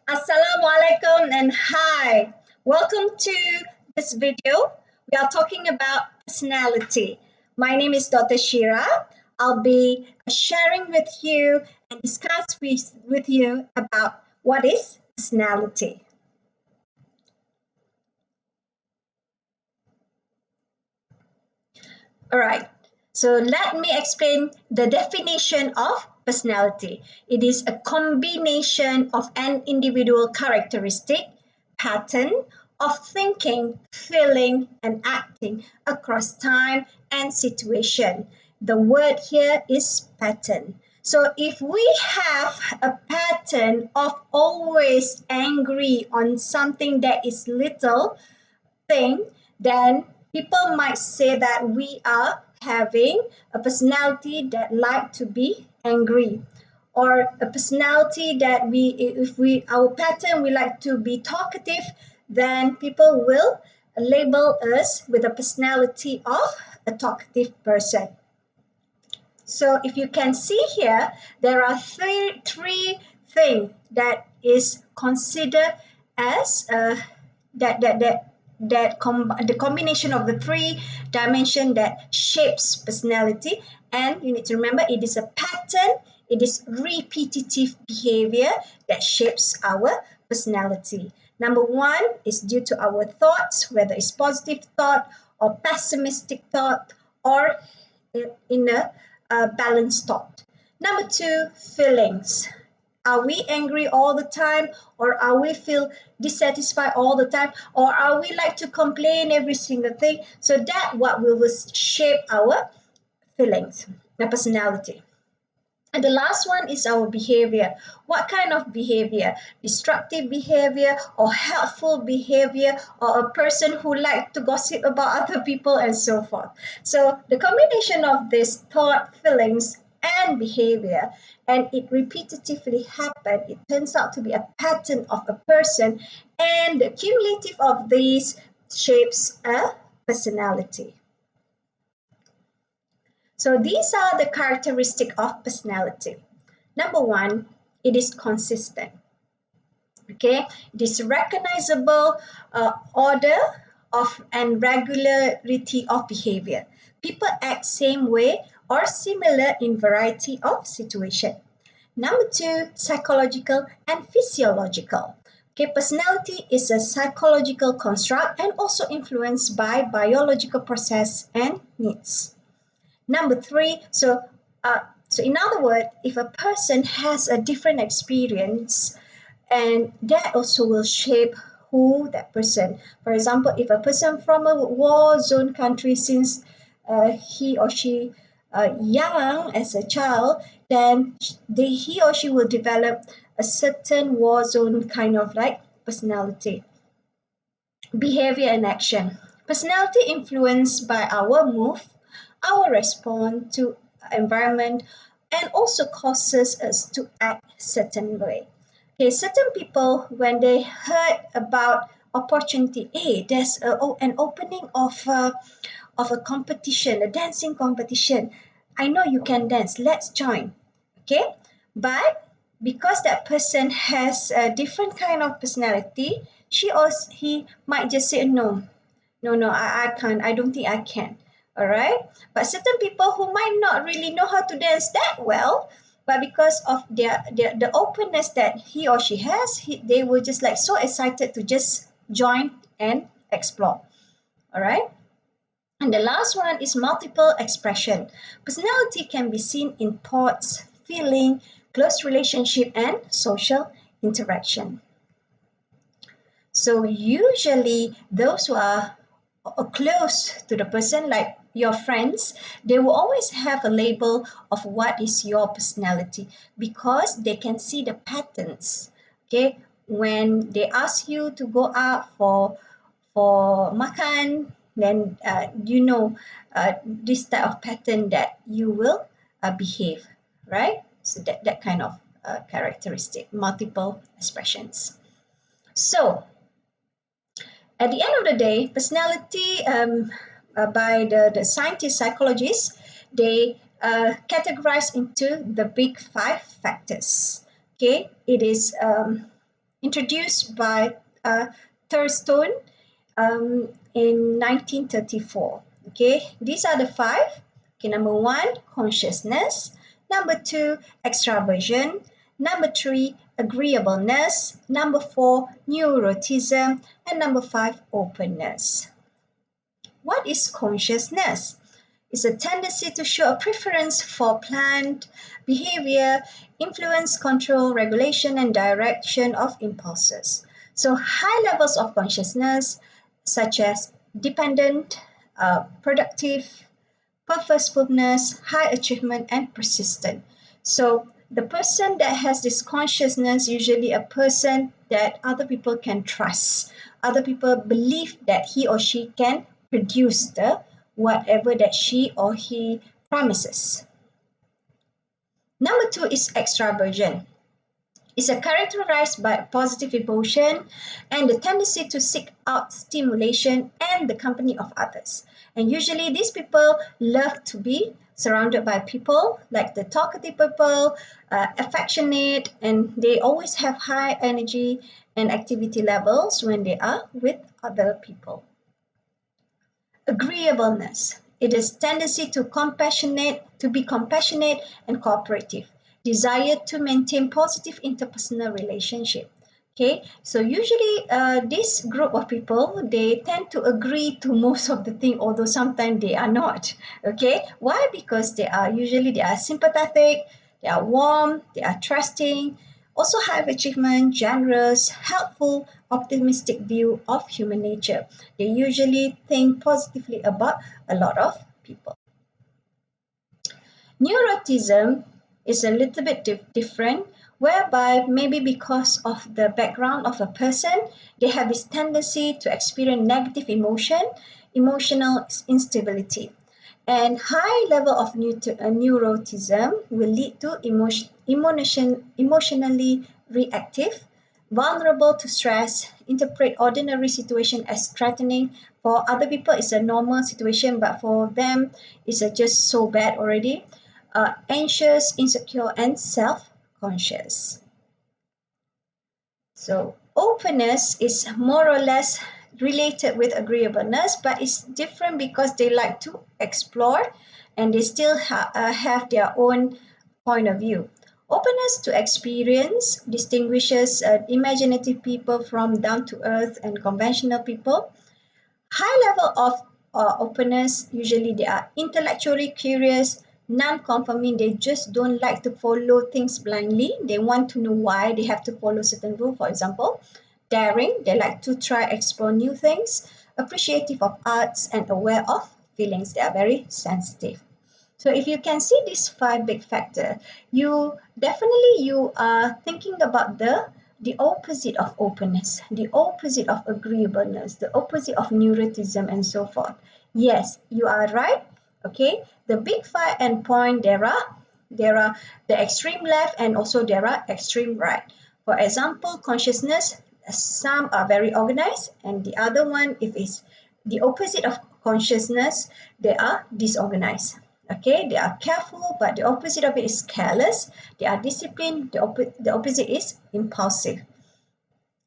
Assalamualaikum and hi. Welcome to this video. We are talking about personality. My name is Dr. Shira. I'll be sharing with you and discuss with you about what is personality. All right. So let me explain the definition of personality. It is a combination of an individual characteristic, pattern of thinking, feeling, and acting across time and situation. The word here is pattern. So if we have a pattern of always angry on something that is little, thing, then people might say that we are having a personality that like to be angry, or a personality that if we our pattern we like to be talkative, then people will label us with a personality of a talkative person. So if you can see here, there are three things that is considered as the combination of the three dimension that shapes personality. And you need to remember, it is a pattern, it is repetitive behavior that shapes our personality. Number one is due to our thoughts, whether it's positive thought or pessimistic thought, or in a balanced thought. Number two, feelings. Are we angry all the time, or are we feel dissatisfied all the time, or are we like to complain every single thing? So that what will shape our feelings, the personality. And the last one is our behavior. What kind of behavior? Destructive behavior or helpful behavior, or a person who like to gossip about other people and so forth. So the combination of these thought, feelings, and behavior, and it repetitively happen, it turns out to be a pattern of a person, and the cumulative of these shapes a personality. So these are the characteristics of personality. Number one, it is consistent. Okay, it is recognizable order of and regularity of behavior. People act same way or similar in variety of situation. Number two, psychological and physiological. Okay, personality is a psychological construct and also influenced by biological process and needs. Number three, so in other words, if a person has a different experience, and that also will shape who that person. For example, if a person from a war zone country, since he or she young as a child, then he or she will develop a certain war zone kind of like personality, behavior, and action. Personality influenced by our move, our response to environment, and also causes us to act certain way. Okay, certain people, when they heard about opportunity, hey, there's an opening of a competition, a dancing competition. I know you can dance. Let's join. Okay, but because that person has a different kind of personality, she or he might just say no, no, I can't. I don't think I can. All right. But certain people who might not really know how to dance that well, but because of the openness that he or she has, they were just like so excited to just join and explore. All right. And the last one is multiple expression. Personality can be seen in thoughts, feeling, close relationship, and social interaction. So usually those who are close to the person, like your friends, they will always have a label of what is your personality because they can see the patterns. Okay, when they ask you to go out for makan, then this type of pattern that you will behave, right? So that kind of characteristic, multiple expressions. So at the end of the day, personality by the scientists, psychologists, they categorize into the big five factors. Okay, it is introduced by Thurstone in 1934. Okay, these are the five. Okay, number one, consciousness. Number two, extraversion. Number three, agreeableness. Number four, neuroticism. And number five, openness. What is consciousness? It's a tendency to show a preference for planned behavior, influence, control, regulation, and direction of impulses. So, high levels of consciousness, such as dependent, productive, purposefulness, high achievement, and persistent. So, the person that has this consciousness, usually a person that other people can trust. Other people believe that he or she can produce the whatever that she or he promises. Number two is extraversion. It's characterized by positive emotion and the tendency to seek out stimulation and the company of others. And usually these people love to be surrounded by people, like the talkative people, affectionate, and they always have high energy and activity levels when they are with other people. Agreeableness. It is tendency to be compassionate and cooperative. Desire to maintain positive interpersonal relationship. Okay, so usually this group of people, they tend to agree to most of the thing, although sometimes they are not. Okay, why? Because they are sympathetic, they are warm, they are trusting, also have achievement, generous, helpful, optimistic view of human nature. They usually think positively about a lot of people. Neuroticism is a little bit different, whereby maybe because of the background of a person, they have this tendency to experience negative emotional instability. And high level of neuroticism will lead to emotionally reactive, vulnerable to stress, interpret ordinary situation as threatening. For other people, it's a normal situation, but for them, it's just so bad already. Anxious, insecure, and self-conscious. So openness is more or less related with agreeableness, but it's different because they like to explore and they still have their own point of view. Openness to experience distinguishes imaginative people from down to earth and conventional people. High level of openness, usually they are intellectually curious, non-conforming, they just don't like to follow things blindly. They want to know why they have to follow certain rule. For example, daring, they like to try explore new things, appreciative of arts and aware of feelings. They are very sensitive. So if you can see these five big factors, you are thinking about the opposite of openness, the opposite of agreeableness, the opposite of neuroticism, and so forth. Yes, you are right. Okay, the big five endpoint, there are the extreme left and also there are extreme right. For example, consciousness, some are very organized, and the other one, if it's the opposite of consciousness, they are disorganized. Okay, they are careful, but the opposite of it is careless. They are disciplined. The opposite is impulsive.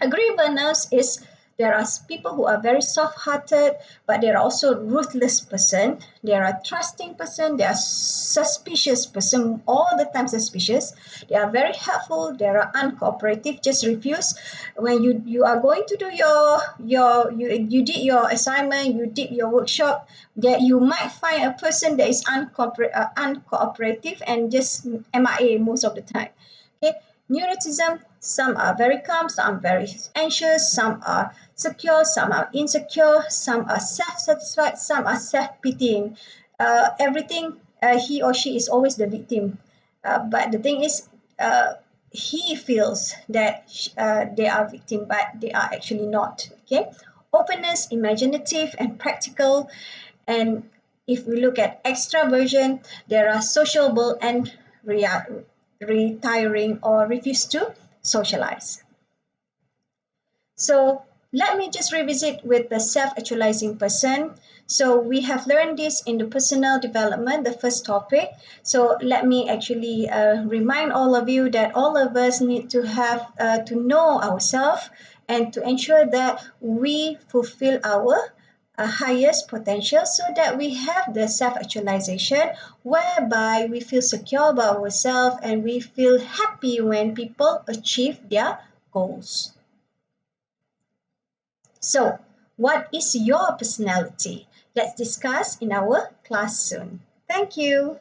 Agreeableness is there are people who are very soft-hearted, but there are also ruthless person. There are trusting person. There are suspicious person, all the time suspicious. They are very helpful. They are uncooperative. Just refuse when you are going to do you did your assignment, you did your workshop. That you might find a person that is uncooperative and just MIA most of the time. Okay, neuroticism, some are very calm, some are very anxious, some are secure, some are insecure, some are self-satisfied, some are self-pitying. Everything, he or she is always the victim. But the thing is, he feels that they are victim, but they are actually not. Okay, openness, imaginative and practical. And if we look at extraversion, there are sociable and retiring or refuse to socialize. So let me just revisit with the self-actualizing person. So we have learned this in the personal development, the first topic. So let me actually remind all of you that all of us need to have to know ourselves and to ensure that we fulfill our highest potential so that we have the self-actualization whereby we feel secure about ourselves and we feel happy when people achieve their goals. So, what is your personality? Let's discuss in our class soon. Thank you.